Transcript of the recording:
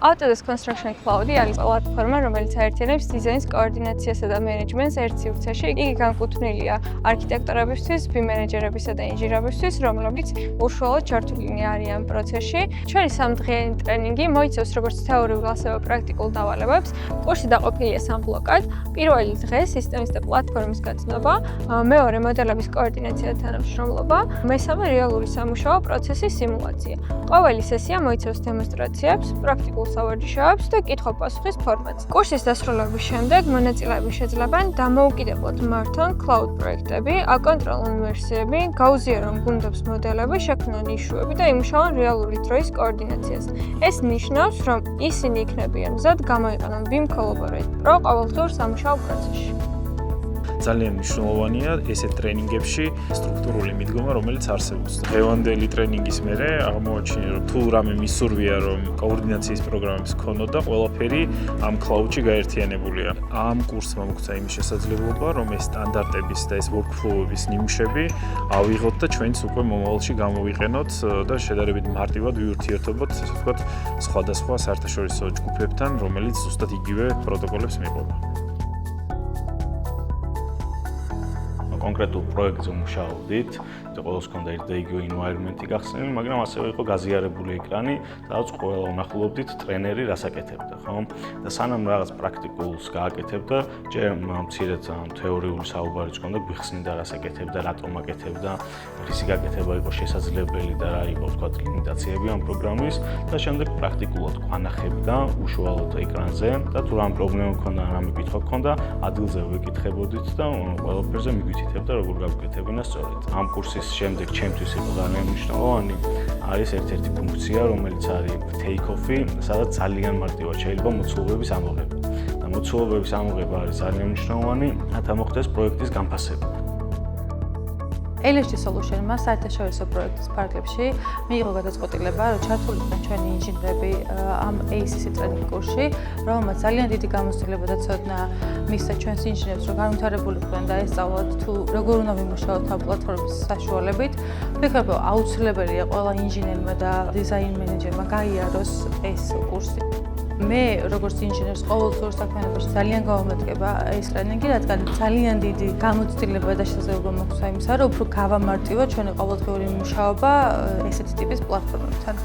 Autodesk Construction Cloud-ი არის პლატფორმა, რომელიც აერთიანებს დიზაინის კოორდინაციასა და მენეჯმენტს ერთ სივრცეში. იგი განკუთვნილია არქიტექტორებისთვის, BIM მენეჯერებისა და ინჟინერებისთვის, რომლებიც უშუალოდ ჩართულნი არიან პროცესში. ჩვენი სამდღიანი ტრენინგი მოიცავს როგორც თეორიულ, ასევე პრაქტიკულ დავალებებს. კურსი დაყოფილია სამ ბლოკად. პირველი დღე სისტემის და პლატფორმის გაცნობა, მეორე მოდელების კოორდინაცია და თანამშრომლობა, მესამე რეალური სამუშაო პროცესის სიმულაცია. ყოველი სესია მოიცავს დემონსტრაციებს, პრაქტიკულ სავარჯიშოებს და კითხვა-პასუხის ფორმატს. კურსის დასრულების შემდეგ მონაწილეები შეძლებენ დამოუკიდებლად მართონ cloud პროექტები, აკონტროლონ ვერსიები, გაუზიარონ გუნდებს მოდელები, შექმნან იშუები და იმუშაონ რეალური დროის კოორდინაციას. ეს ნიშნავს, რომ ისინი იქნებიან მზად გამოიყენონ BIM Collaborate Pro ყოველდღიურ სამუშაო პროცესში. ძალიან მნიშვნელოვანია ესეთ ტრენინგებში სტრუქტურული მიდგომა, რომელიც არსებობს. დღევანდელი ტრენინგის მერე აღმოაჩინე, რომ თუ რამე მისურვია, რომ კოორდინაციის პროგრამების ქონოდა და ყველაფერი ამ cloud-ში გაერთიანებულია. ამ კურსმა მოგცა იმის შესაძლებლობა, რომ ეს სტანდარტების და ეს workflow-ების ნიმუშები ავიღოთ და ჩვენც უკვე მომავალში გამოვიყენოთ და შედარებით მარტივად ვიურთიერთობოთ, ასე ვთქვათ, სხვადასხვა საერთაშორისო ჯგუფებთან, რომელიც ზუსტად იგივე პროტოკოლებს მიყვება. კონკრეტულ პროექტზე მუშაობდით, ყოველს ჰქონდა ერთ და იგივე environment-ი გახსნილი, მაგრამ ასევე იყო გაზიარებული ეკრანი, სადაც ყველა ვნახულობდით ტრენერი რას აკეთებდა, ხო? და სანამ რაღაც პრაქტიკულს გააკეთებდა, ჯერ მცირედ თეორიული საუბარიც ჰქონდა, გვიხსნიდა რას აკეთებდა, რატომ აკეთებდა, რისი გაკეთება იყო შესაძლებელი და რა იყო, ვთქვათ, ლიმიტაციები ამ პროგრამის და შემდეგ პრაქტიკულად გვანახებდა უშუალოდ ეკრანზე და თუ რამ პრობლემა ჰქონდა, რამე კითხვა ჰქონდა, ადგილზე ვეკითხებოდით და ყველაფერზე მიგვითითებდა, როგორ გავუკეთებინა სწორედ. ამ კურსის შემდეგ ჩემთვის იყო ძალიან მნიშვნელოვანი არის ერთ-ერთი ფუნქცია, რომელიც არის take-off-ი, სადაც ძალიან მარტივად შეიძლება მოცულობების ამოღება. და მოცულობების ამოღება არის ძალიან მნიშვნელოვანი, რათა მოხდეს პროექტის განფასება. LSG Solution-მა საერთაშორისო პროექტის ფარგლებში მიიღო გადაწყვეტილება, რომ ჩართულიყვნენ ჩვენი ინჟინრები ამ ACC ტრენინგ კურსში, რომელმაც ძალიან დიდი გამოცდილება და ცოდნა მისცა ჩვენს ინჟინერებს, რომ განვითარებულიყვნენ და ესწავლათ თუ როგორ უნდა ვიმუშაოთ ამ პლატფორმის საშუალებით. ვფიქრობ, რომ აუცილებელია ყველა ინჟინერმა და დიზაინ მენეჯერმა გაიაროს ეს კურსი. მე როგორც ინჟინერს ყოველდღიურ საქმიანობაში ძალიან გავამედგება ეს ტრენინგი, რადგან ძალიან დიდი გამოცდილება და შესაძლებლობა მოგვცა იმისა, რომ უფრო გავამარტივოთ ჩვენი ყოველდღიური მუშაობა ესეთი ტიპის პლატფორმებთან.